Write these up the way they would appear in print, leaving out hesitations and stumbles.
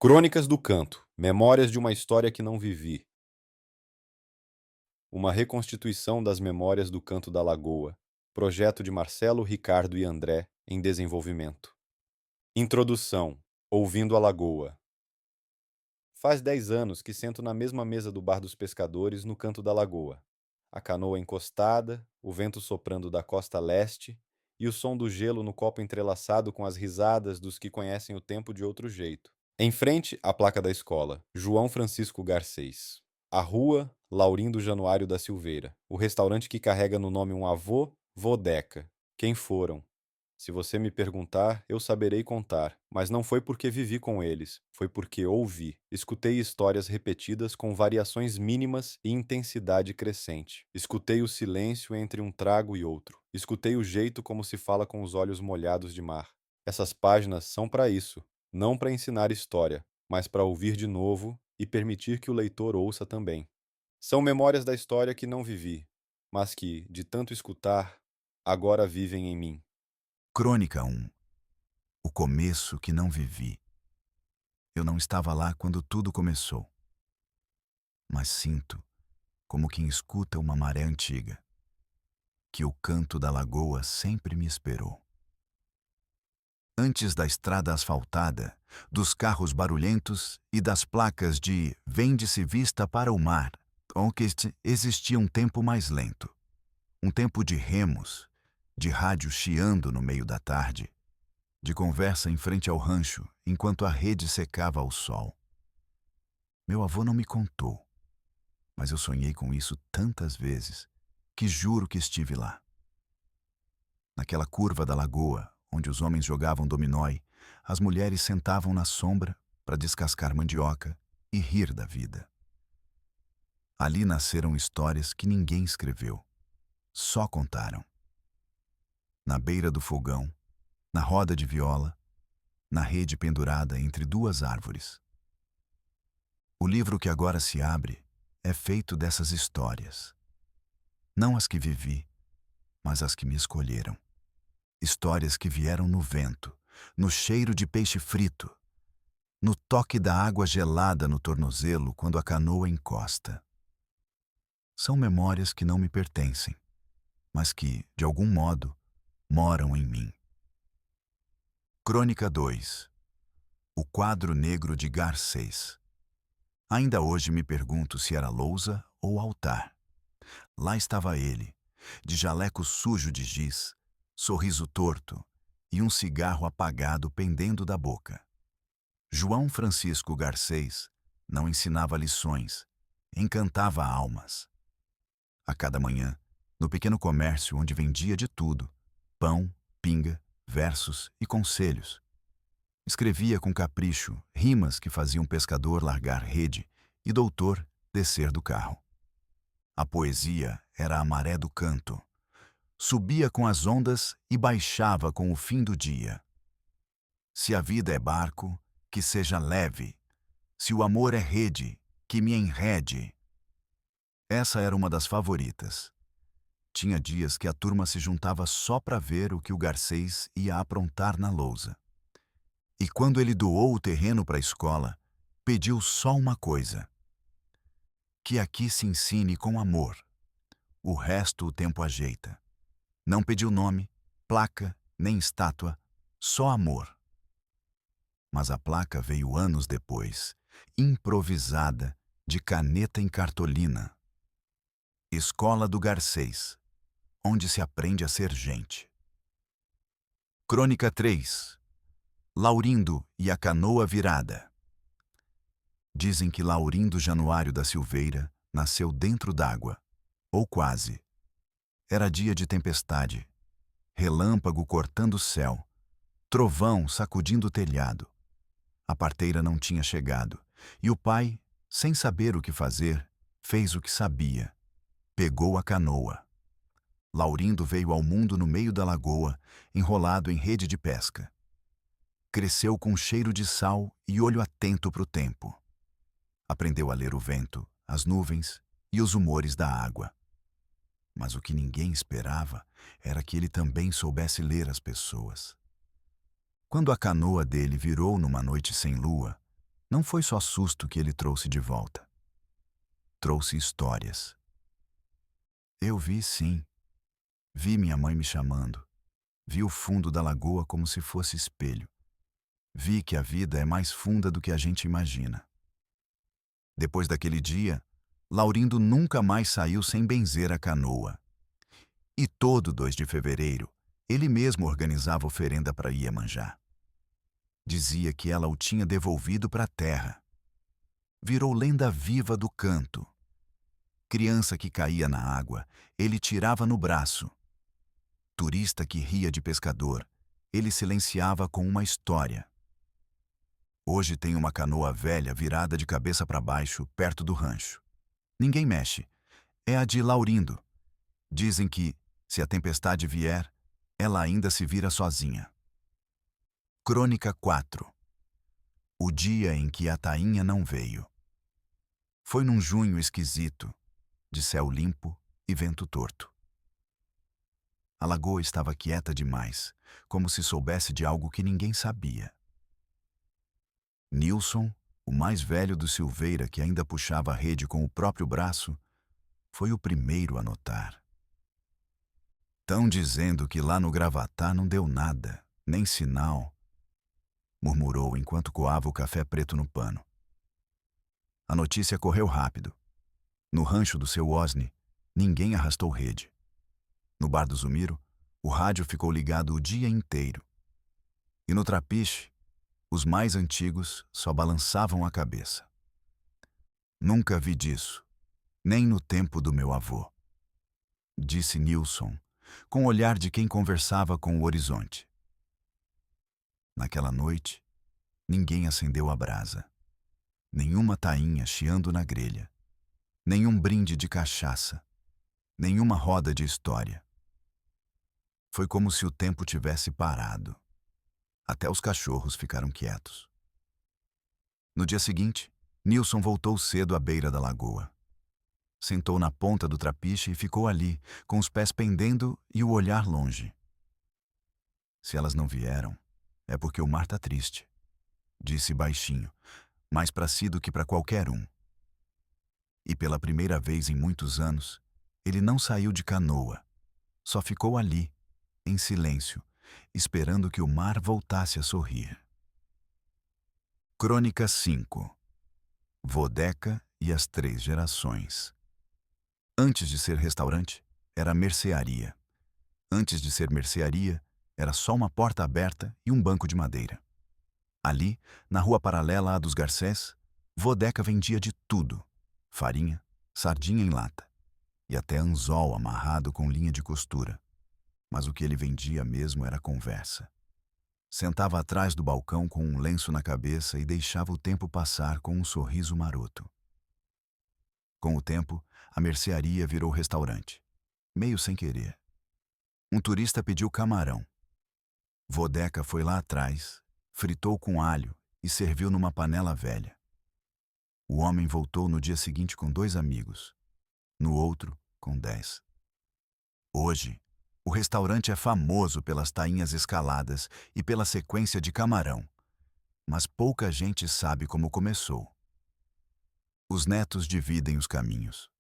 Crônicas do Canto, Memórias de uma História que Não Vivi. Uma reconstituição das memórias do Canto da Lagoa. Projeto de Marcelo, Ricardo e André, em desenvolvimento. Introdução. Ouvindo a Lagoa. Faz 10 anos que sento na mesma mesa do Bar dos Pescadores, no Canto da Lagoa. A canoa encostada, o vento soprando da costa leste e o som do gelo no copo entrelaçado com as risadas dos que conhecem o tempo de outro jeito. Em frente, a placa da escola, João Francisco Garcês. A rua, Laurindo Januário da Silveira. O restaurante que carrega no nome um avô, Vodeca. Quem foram? Se você me perguntar, eu saberei contar, mas não foi porque vivi com eles, foi porque ouvi. Escutei histórias repetidas com variações mínimas e intensidade crescente. Escutei o silêncio entre um trago e outro. Escutei o jeito como se fala com os olhos molhados de mar. Essas páginas são para isso, não para ensinar história, mas para ouvir de novo e permitir que o leitor ouça também. São memórias da história que não vivi, mas que, de tanto escutar, agora vivem em mim. Crônica 1. O começo que não vivi. Eu não estava lá quando tudo começou, mas sinto, como quem escuta uma maré antiga, que o canto da lagoa sempre me esperou. Antes da estrada asfaltada, dos carros barulhentos e das placas de "Vende-se vista para o mar", existia um tempo mais lento. Um tempo de remos, de rádio chiando no meio da tarde, de conversa em frente ao rancho, enquanto a rede secava ao sol. Meu avô não me contou, mas eu sonhei com isso tantas vezes, que juro que estive lá. Naquela curva da lagoa, onde os homens jogavam dominói, as mulheres sentavam na sombra para descascar mandioca e rir da vida. Ali nasceram histórias que ninguém escreveu, só contaram. Na beira do fogão, na roda de viola, na rede pendurada entre duas árvores. O livro que agora se abre é feito dessas histórias. Não as que vivi, mas as que me escolheram. Histórias que vieram no vento, no cheiro de peixe frito, no toque da água gelada no tornozelo quando a canoa encosta. São memórias que não me pertencem, mas que, de algum modo, moram em mim. Crônica 2. O quadro negro de Garcês. Ainda hoje me pergunto se era lousa ou altar. Lá estava ele, de jaleco sujo de giz, sorriso torto e um cigarro apagado pendendo da boca. João Francisco Garcês não ensinava lições, encantava almas. A cada manhã, no pequeno comércio onde vendia de tudo, pão, pinga, versos e conselhos, escrevia com capricho rimas que faziam pescador largar rede e doutor descer do carro. A poesia era a maré do canto. Subia com as ondas e baixava com o fim do dia. Se a vida é barco, que seja leve. Se o amor é rede, que me enrede. Essa era uma das favoritas. Tinha dias que a turma se juntava só para ver o que o Garcês ia aprontar na lousa. E quando ele doou o terreno para a escola, pediu só uma coisa: que aqui se ensine com amor. O resto o tempo ajeita. Não pediu nome, placa, nem estátua, só amor. Mas a placa veio anos depois, improvisada, de caneta em cartolina. Escola do Garcês, onde se aprende a ser gente. Crônica 3. Laurindo e a canoa virada. Dizem que Laurindo Januário da Silveira nasceu dentro d'água, ou quase. Era dia de tempestade, relâmpago cortando o céu, trovão sacudindo o telhado. A parteira não tinha chegado, e o pai, sem saber o que fazer, fez o que sabia. Pegou a canoa. Laurindo veio ao mundo no meio da lagoa, enrolado em rede de pesca. Cresceu com cheiro de sal e olho atento para o tempo. Aprendeu a ler o vento, as nuvens e os humores da água. Mas o que ninguém esperava era que ele também soubesse ler as pessoas. Quando a canoa dele virou numa noite sem lua, Não foi só susto que ele trouxe de volta. Trouxe histórias. Eu vi, sim. Vi minha mãe me chamando. Vi o fundo da lagoa como se fosse espelho. Vi que a vida é mais funda do que a gente imagina. Depois daquele dia, Laurindo nunca mais saiu sem benzer a canoa. E todo 2 de fevereiro, ele mesmo organizava oferenda para Iemanjá. Dizia que ela o tinha devolvido para a terra. Virou lenda viva do canto. Criança que caía na água, ele tirava no braço. Turista que ria de pescador, ele silenciava com uma história. Hoje tem uma canoa velha virada de cabeça para baixo, perto do rancho. Ninguém mexe. É a de Laurindo. Dizem que, se a tempestade vier, ela ainda se vira sozinha. Crônica 4. O dia em que a tainha não veio. Foi num junho esquisito, de céu limpo e vento torto. A lagoa estava quieta demais, como se soubesse de algo que ninguém sabia. Nilson, o mais velho do Silveira, que ainda puxava a rede com o próprio braço, foi o primeiro a notar. Tão dizendo que lá no Gravatá não deu nada, nem sinal, murmurou enquanto coava o café preto no pano. A notícia correu rápido. No rancho do seu Osni, ninguém arrastou rede. No bar do Zumiro, o rádio ficou ligado o dia inteiro. E no Trapiche, os mais antigos só balançavam a cabeça. Nunca vi disso, nem no tempo do meu avô, disse Nilson, com o olhar de quem conversava com o horizonte. Naquela noite, ninguém acendeu a brasa, nenhuma tainha chiando na grelha, nenhum brinde de cachaça, nenhuma roda de história. Foi como se o tempo tivesse parado. Até os cachorros ficaram quietos. No dia seguinte, Nilson voltou cedo à beira da lagoa. Sentou na ponta do trapiche e ficou ali, com os pés pendendo e o olhar longe. Se elas não vieram, é porque o mar tá triste, disse baixinho, mais para si do que para qualquer um. E pela primeira vez em muitos anos, ele não saiu de canoa, só ficou ali, em silêncio, esperando que o mar voltasse a sorrir. Crônica 5. Vodeca e as 3 gerações. Antes de ser restaurante, era mercearia. Antes de ser mercearia, era só uma porta aberta e um banco de madeira. Ali, na rua paralela à dos Garcés, Vodeca vendia de tudo: farinha, sardinha em lata e até anzol amarrado com linha de costura. Mas o que ele vendia mesmo era conversa. Sentava atrás do balcão com um lenço na cabeça e deixava o tempo passar com um sorriso maroto. Com o tempo, a mercearia virou restaurante, meio sem querer. Um turista pediu camarão. Vodeca foi lá atrás, fritou com alho e serviu numa panela velha. O homem voltou no dia seguinte com 2 amigos, no outro com 10. Hoje, o restaurante é famoso pelas tainhas escaladas e pela sequência de camarão, mas pouca gente sabe como começou. Os netos dividem os caminhos.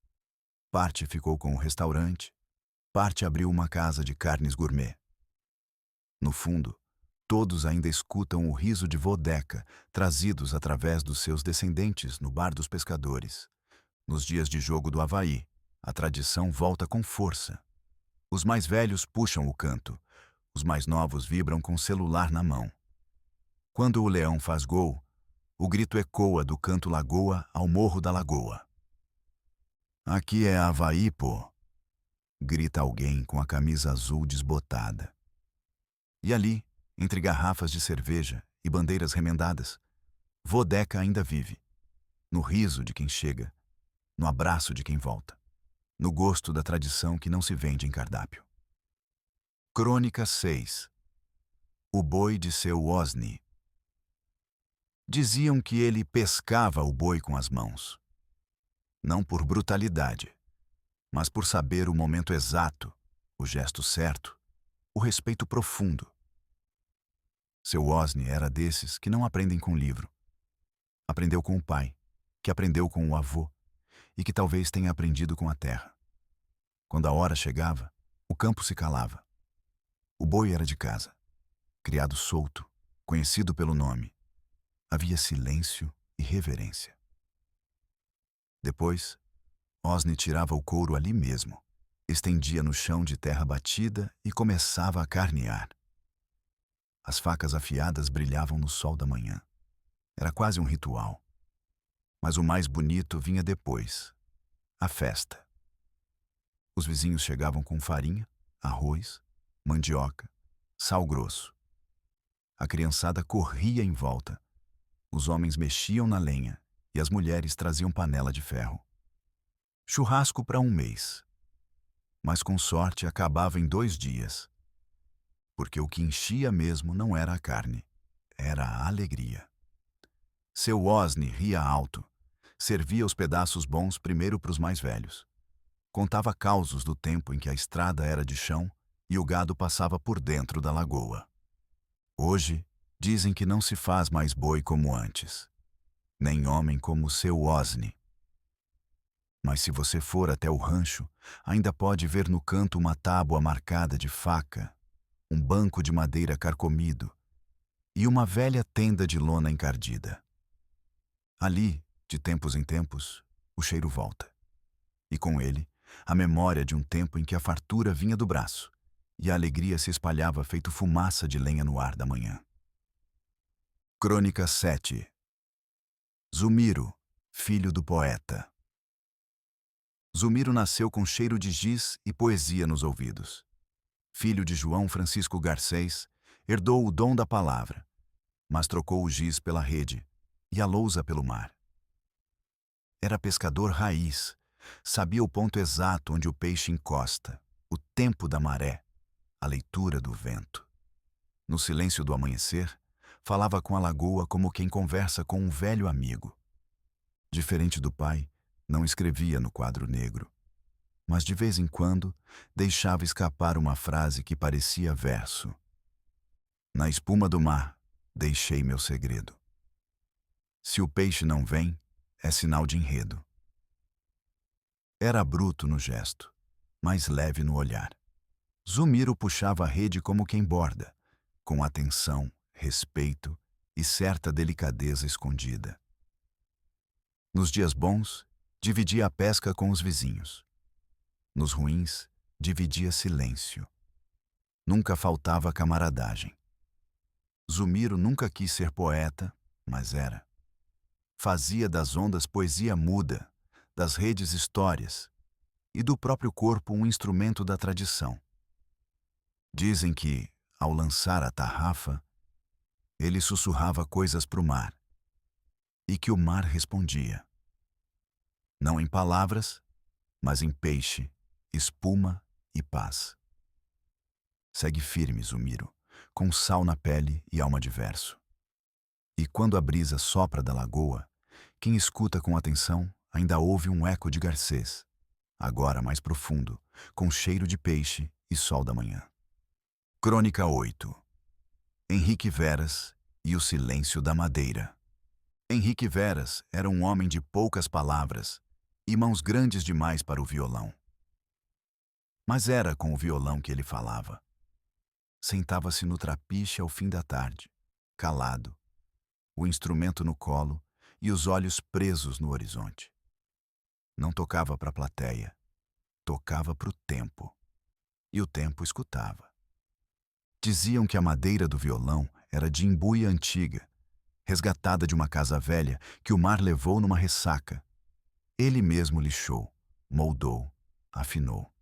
Parte ficou com o restaurante, parte abriu uma casa de carnes gourmet. No fundo, todos ainda escutam o riso de Vodeca, trazidos através dos seus descendentes no bar dos pescadores. Nos dias de jogo do Avaí, a tradição volta com força. Os mais velhos puxam o canto, os mais novos vibram com o celular na mão. Quando o leão faz gol, o grito ecoa do canto Lagoa ao morro da Lagoa. Aqui é Avaí, pô! Grita alguém com a camisa azul desbotada. E ali, entre garrafas de cerveja e bandeiras remendadas, Vodeca ainda vive. No riso de quem chega, no abraço de quem volta, no gosto da tradição que não se vende em cardápio. Crônica 6. O boi de seu Osni. Diziam que ele pescava o boi com as mãos. Não por brutalidade, mas por saber o momento exato, o gesto certo, o respeito profundo. Seu Osni era desses que não aprendem com livro. Aprendeu com o pai, que aprendeu com o avô e que talvez tenha aprendido com a terra. Quando a hora chegava, o campo se calava. O boi era de casa, criado solto, conhecido pelo nome. Havia silêncio e reverência. Depois, Osni tirava o couro ali mesmo, estendia no chão de terra batida e começava a carnear. As facas afiadas brilhavam no sol da manhã. Era quase um ritual. Mas o mais bonito vinha depois, a festa. Os vizinhos chegavam com farinha, arroz, mandioca, sal grosso. A criançada corria em volta. Os homens mexiam na lenha e as mulheres traziam panela de ferro. Churrasco para um mês. Mas com sorte acabava em 2 dias. Porque o que enchia mesmo não era a carne, era a alegria. Seu Osni ria alto, servia os pedaços bons primeiro para os mais velhos. Contava causos do tempo em que a estrada era de chão e o gado passava por dentro da lagoa. Hoje, dizem que não se faz mais boi como antes, nem homem como seu Osni. Mas se você for até o rancho, ainda pode ver no canto uma tábua marcada de faca, um banco de madeira carcomido e uma velha tenda de lona encardida. Ali, de tempos em tempos, o cheiro volta. E com ele, a memória de um tempo em que a fartura vinha do braço e a alegria se espalhava feito fumaça de lenha no ar da manhã. Crônica 7. Zumiro, filho do poeta. Zumiro nasceu com cheiro de giz e poesia nos ouvidos. Filho de João Francisco Garcês, herdou o dom da palavra, mas trocou o giz pela rede e a lousa pelo mar. Era pescador raiz, sabia o ponto exato onde o peixe encosta, o tempo da maré, a leitura do vento. No silêncio do amanhecer, falava com a lagoa como quem conversa com um velho amigo. Diferente do pai, não escrevia no quadro negro, mas de vez em quando deixava escapar uma frase que parecia verso. Na espuma do mar, deixei meu segredo. Se o peixe não vem, é sinal de enredo. Era bruto no gesto, mas leve no olhar. Zumiro puxava a rede como quem borda, com atenção, respeito e certa delicadeza escondida. Nos dias bons, dividia a pesca com os vizinhos. Nos ruins, dividia silêncio. Nunca faltava camaradagem. Zumiro nunca quis ser poeta, mas era. Fazia das ondas poesia muda, das redes histórias, e do próprio corpo um instrumento da tradição. Dizem que, ao lançar a tarrafa, ele sussurrava coisas para o mar, e que o mar respondia. Não em palavras, mas em peixe, espuma e paz. Segue firme, Zumiro, com sal na pele e alma de verso. E quando a brisa sopra da lagoa, quem escuta com atenção ainda ouve um eco de Garcês, agora mais profundo, com cheiro de peixe e sol da manhã. Crônica 8. Henrique Veras e o silêncio da madeira. Henrique Veras era um homem de poucas palavras e mãos grandes demais para o violão. Mas era com o violão que ele falava. Sentava-se no trapiche ao fim da tarde, calado, o instrumento no colo e os olhos presos no horizonte. Não tocava para a plateia, tocava para o tempo, e o tempo escutava. Diziam que a madeira do violão era de imbuia antiga, resgatada de uma casa velha que o mar levou numa ressaca. Ele mesmo lixou, moldou, afinou.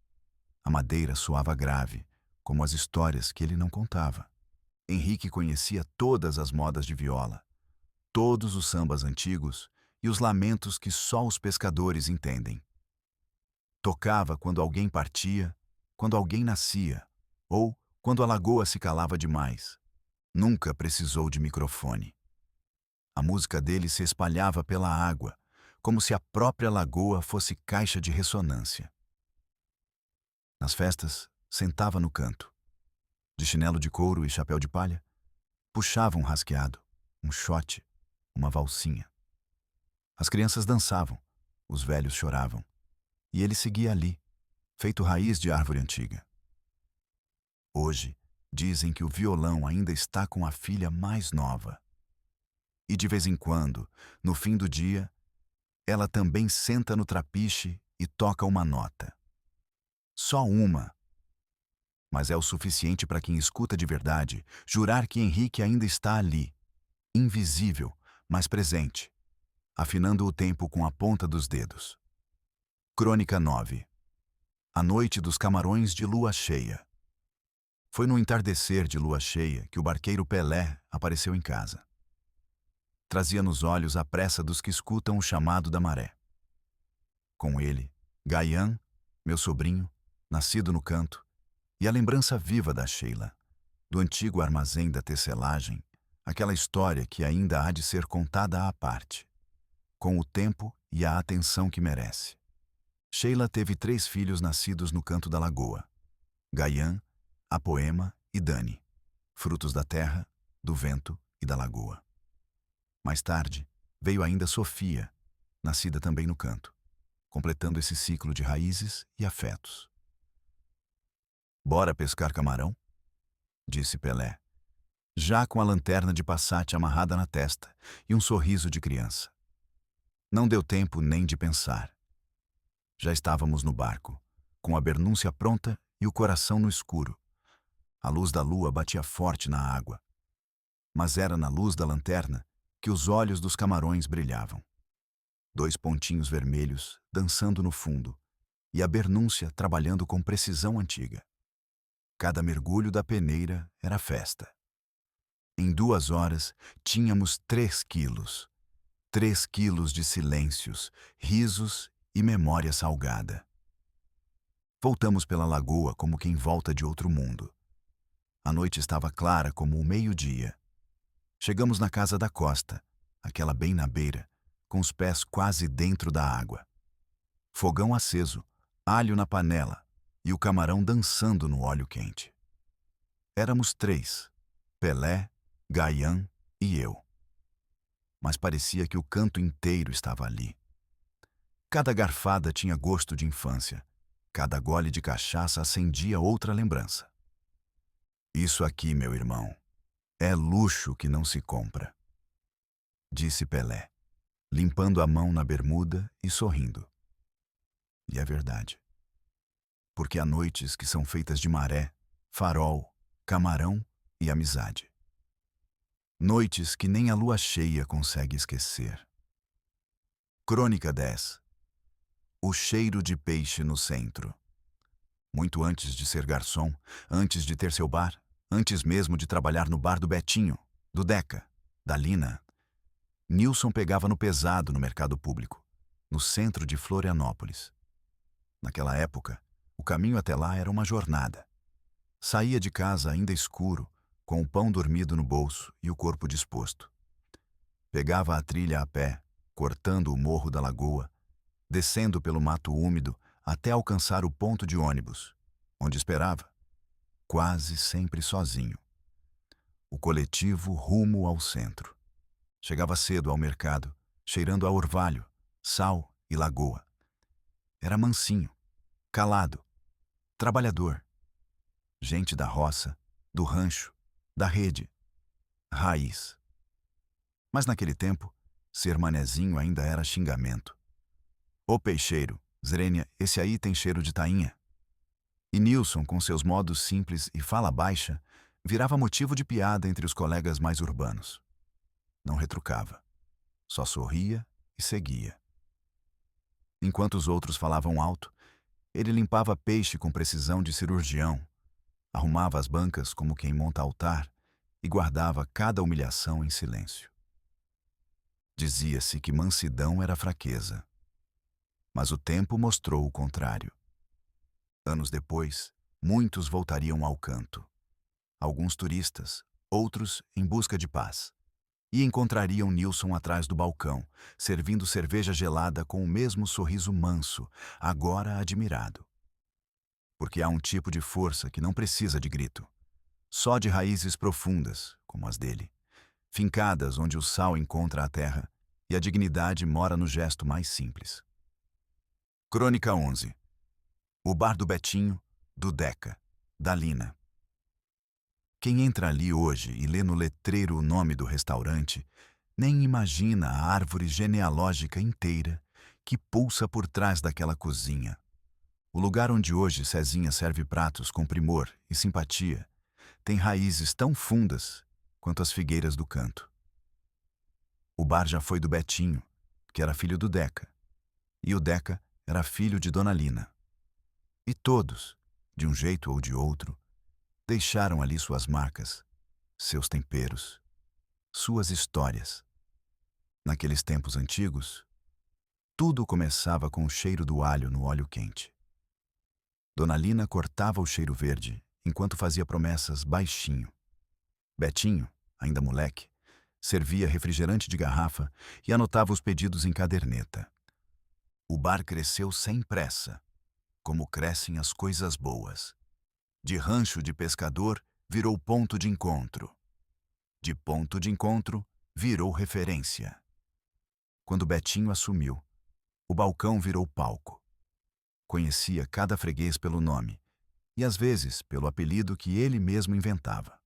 A madeira soava grave, como as histórias que ele não contava. Henrique conhecia todas as modas de viola, todos os sambas antigos e os lamentos que só os pescadores entendem. Tocava quando alguém partia, quando alguém nascia, ou quando a lagoa se calava demais. Nunca precisou de microfone. A música dele se espalhava pela água, como se a própria lagoa fosse caixa de ressonância. Nas festas, sentava no canto. De chinelo de couro e chapéu de palha, puxava um rasqueado, um shot, uma valsinha. As crianças dançavam, os velhos choravam, e ele seguia ali, feito raiz de árvore antiga. Hoje, dizem que o violão ainda está com a filha mais nova. E de vez em quando, no fim do dia, ela também senta no trapiche e toca uma nota. Só uma. Mas é o suficiente para quem escuta de verdade jurar que Henrique ainda está ali, invisível, mas presente, afinando o tempo com a ponta dos dedos. Crônica 9. A noite dos camarões de lua cheia. Foi no entardecer de lua cheia que o barqueiro Pelé apareceu em casa. Trazia nos olhos a pressa dos que escutam o chamado da maré. Com ele, Gaian, meu sobrinho, nascido no canto, e a lembrança viva da Sheila, do antigo armazém da tecelagem, aquela história que ainda há de ser contada à parte, com o tempo e a atenção que merece. Sheila teve 3 filhos nascidos no canto da lagoa: Gaian, Apoema e Dani, frutos da terra, do vento e da lagoa. Mais tarde, veio ainda Sofia, nascida também no canto, completando esse ciclo de raízes e afetos. "Bora pescar camarão?" disse Pelé, já com a lanterna de Passat amarrada na testa e um sorriso de criança. Não deu tempo nem de pensar. Já estávamos no barco, com a bernúncia pronta e o coração no escuro. A luz da lua batia forte na água, mas era na luz da lanterna que os olhos dos camarões brilhavam. 2 pontinhos vermelhos dançando no fundo e a bernúncia trabalhando com precisão antiga. Cada mergulho da peneira era festa. Em 2 horas, tínhamos 3 quilos. 3 quilos de silêncios, risos e memória salgada. Voltamos pela lagoa como quem volta de outro mundo. A noite estava clara como o meio-dia. Chegamos na casa da costa, aquela bem na beira, com os pés quase dentro da água. Fogão aceso, alho na panela e o camarão dançando no óleo quente. Éramos 3, Pelé, Gaian e eu. Mas parecia que o canto inteiro estava ali. Cada garfada tinha gosto de infância, cada gole de cachaça acendia outra lembrança. "Isso aqui, meu irmão, é luxo que não se compra", disse Pelé, limpando a mão na bermuda e sorrindo. E é verdade. Porque há noites que são feitas de maré, farol, camarão e amizade. Noites que nem a lua cheia consegue esquecer. Crônica 10. O cheiro de peixe no centro. Muito antes de ser garçom, antes de ter seu bar, antes mesmo de trabalhar no bar do Betinho, do Deca, da Lina, Nilson pegava no pesado no mercado público, no centro de Florianópolis. Naquela época, o caminho até lá era uma jornada. Saía de casa ainda escuro, com o pão dormido no bolso e o corpo disposto. Pegava a trilha a pé, cortando o morro da lagoa, descendo pelo mato úmido até alcançar o ponto de ônibus, onde esperava, quase sempre sozinho, o coletivo rumo ao centro. Chegava cedo ao mercado, cheirando a orvalho, sal e lagoa. Era mansinho, calado, trabalhador. Gente da roça, do rancho, da rede, raiz. Mas naquele tempo, ser manezinho ainda era xingamento. "Ô peixeiro, Zrênia, esse aí tem cheiro de tainha." E Nilson, com seus modos simples e fala baixa, virava motivo de piada entre os colegas mais urbanos. Não retrucava, só sorria e seguia. Enquanto os outros falavam alto, ele limpava peixe com precisão de cirurgião, arrumava as bancas como quem monta altar e guardava cada humilhação em silêncio. Dizia-se que mansidão era fraqueza, mas o tempo mostrou o contrário. Anos depois, muitos voltariam ao canto. Alguns turistas, outros em busca de paz. E encontrariam Nilson atrás do balcão, servindo cerveja gelada com o mesmo sorriso manso, agora admirado. Porque há um tipo de força que não precisa de grito, só de raízes profundas, como as dele, fincadas onde o sal encontra a terra E a dignidade mora no gesto mais simples. Crônica 11. O bar do Betinho, do Deca, da Lina. Quem entra ali hoje e lê no letreiro o nome do restaurante, nem imagina a árvore genealógica inteira que pulsa por trás daquela cozinha. O lugar onde hoje Cezinha serve pratos com primor e simpatia tem raízes tão fundas quanto as figueiras do canto. O bar já foi do Betinho, que era filho do Deca, e o Deca era filho de Dona Lina. E todos, de um jeito ou de outro, deixaram ali suas marcas, seus temperos, suas histórias. Naqueles tempos antigos, tudo começava com o cheiro do alho no óleo quente. Dona Lina cortava o cheiro verde enquanto fazia promessas baixinho. Betinho, ainda moleque, servia refrigerante de garrafa e anotava os pedidos em caderneta. O bar cresceu sem pressa, como crescem as coisas boas. De rancho de pescador virou ponto de encontro. De ponto de encontro virou referência. Quando Betinho assumiu, o balcão virou palco. Conhecia cada freguês pelo nome e às vezes pelo apelido que ele mesmo inventava.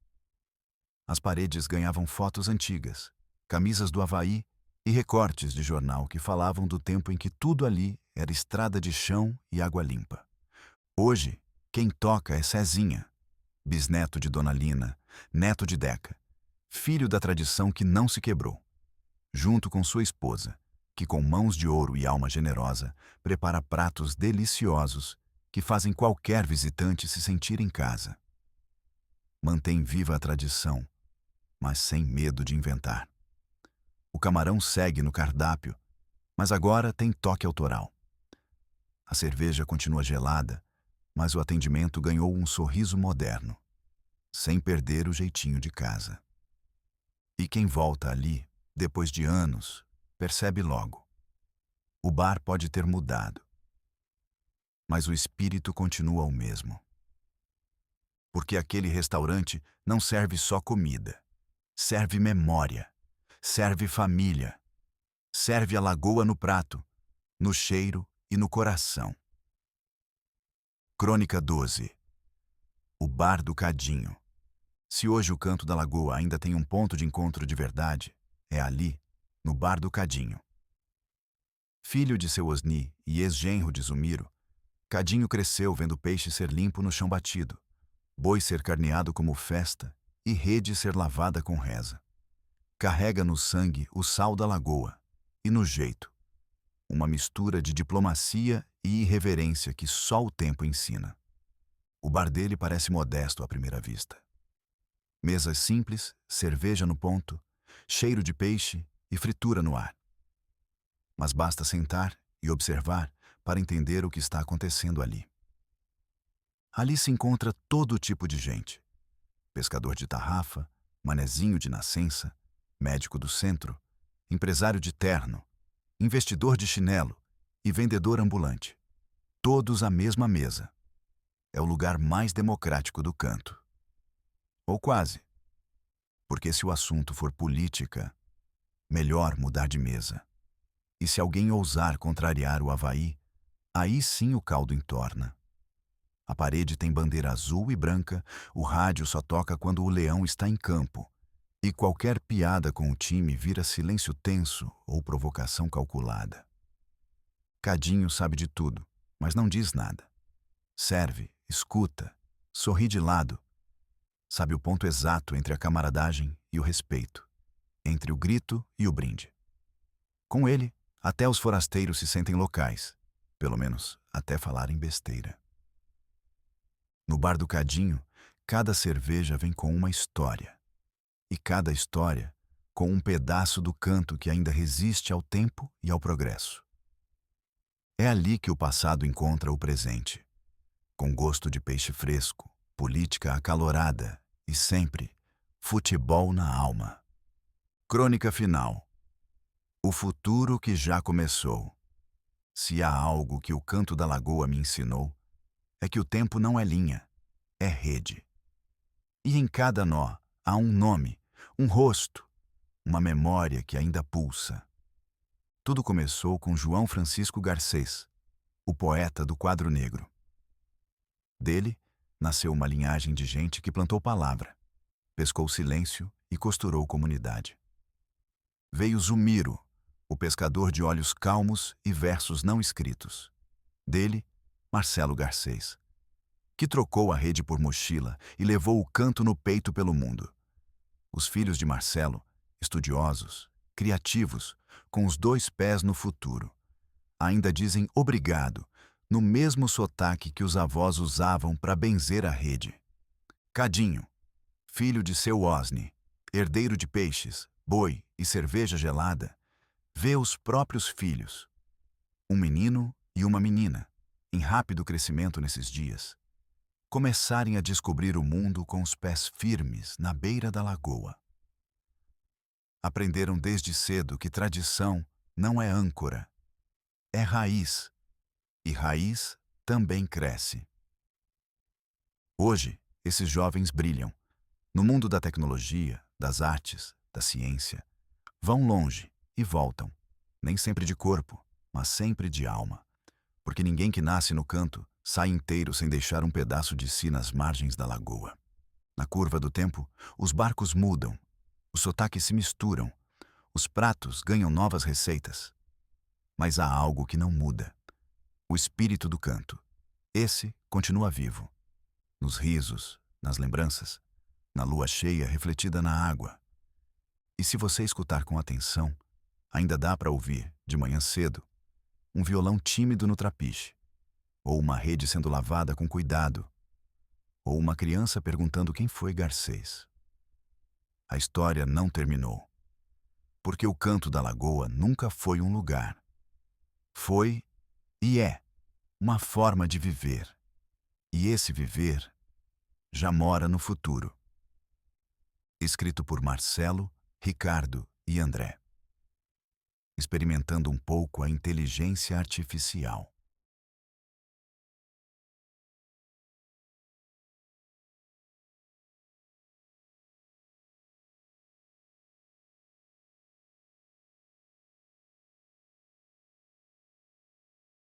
As paredes ganhavam fotos antigas, camisas do Avaí e recortes de jornal que falavam do tempo em que tudo ali era estrada de chão e água limpa. Hoje, quem toca é Cezinha, bisneto de Dona Lina, neto de Deca, filho da tradição que não se quebrou, junto com sua esposa, que com mãos de ouro e alma generosa prepara pratos deliciosos que fazem qualquer visitante se sentir em casa. Mantém viva a tradição, mas sem medo de inventar. O camarão segue no cardápio, mas agora tem toque autoral. A cerveja continua gelada, mas o atendimento ganhou um sorriso moderno, sem perder o jeitinho de casa. E quem volta ali, depois de anos, percebe logo. O bar pode ter mudado, mas o espírito continua o mesmo. Porque aquele restaurante não serve só comida, serve memória, serve família, serve a lagoa no prato, no cheiro e no coração. Crônica 12. O bar do Cadinho. Se hoje o canto da lagoa ainda tem um ponto de encontro de verdade, é ali, no bar do Cadinho. Filho de seu Osni e ex-genro de Zumiro, Cadinho cresceu vendo peixe ser limpo no chão batido, boi ser carneado como festa e rede ser lavada com reza. Carrega no sangue o sal da lagoa e no jeito, uma mistura de diplomacia e irreverência que só o tempo ensina. O bar dele parece modesto à primeira vista. Mesas simples, cerveja no ponto, cheiro de peixe e fritura no ar. Mas basta sentar e observar para entender o que está acontecendo ali. Ali se encontra todo tipo de gente. Pescador de tarrafa, manezinho de nascença, médico do centro, empresário de terno, investidor de chinelo e vendedor ambulante. Todos à mesma mesa. É o lugar mais democrático do canto. Ou quase. Porque se o assunto for política, melhor mudar de mesa. E se alguém ousar contrariar o Avaí, aí sim o caldo entorna. A parede tem bandeira azul e branca, o rádio só toca quando o leão está em campo, e qualquer piada com o time vira silêncio tenso ou provocação calculada. Cadinho sabe de tudo, mas não diz nada. Serve, escuta, sorri de lado. Sabe o ponto exato entre a camaradagem e o respeito, entre o grito e o brinde. Com ele, até os forasteiros se sentem locais, pelo menos até falarem besteira. No bar do Cadinho, cada cerveja vem com uma história, e cada história com um pedaço do canto que ainda resiste ao tempo e ao progresso. É ali que o passado encontra o presente, com gosto de peixe fresco, política acalorada e sempre futebol na alma. Crônica final. O futuro que já começou. Se há algo que o canto da lagoa me ensinou, é que o tempo não é linha, é rede. E em cada nó há um nome, um rosto, uma memória que ainda pulsa. Tudo começou com João Francisco Garcês, o poeta do quadro negro. Dele, nasceu uma linhagem de gente que plantou palavra, pescou silêncio e costurou comunidade. Veio Zumiro, o pescador de olhos calmos e versos não escritos. Dele, Marcelo Garcês, que trocou a rede por mochila e levou o canto no peito pelo mundo. Os filhos de Marcelo, estudiosos, criativos, com os dois pés no futuro, ainda dizem obrigado, no mesmo sotaque que os avós usavam para benzer a rede. Cadinho, filho de seu Osni, herdeiro de peixes, boi e cerveja gelada, vê os próprios filhos, um menino e uma menina, em rápido crescimento nesses dias, começarem a descobrir o mundo com os pés firmes na beira da lagoa. Aprenderam desde cedo que tradição não é âncora, é raiz, e raiz também cresce. Hoje, esses jovens brilham. No mundo da tecnologia, das artes, da ciência, vão longe e voltam, nem sempre de corpo, mas sempre de alma. Porque ninguém que nasce no canto sai inteiro sem deixar um pedaço de si nas margens da lagoa. Na curva do tempo, os barcos mudam, os sotaques se misturam, os pratos ganham novas receitas. Mas há algo que não muda: o espírito do canto. Esse continua vivo, nos risos, nas lembranças, na lua cheia refletida na água. E se você escutar com atenção, ainda dá para ouvir, de manhã cedo, um violão tímido no trapiche, ou uma rede sendo lavada com cuidado, ou uma criança perguntando quem foi Garcês. A história não terminou, porque o canto da lagoa nunca foi um lugar. Foi e é uma forma de viver. E esse viver já mora no futuro. Escrito por Marcelo, Ricardo e André. Experimentando um pouco a inteligência artificial.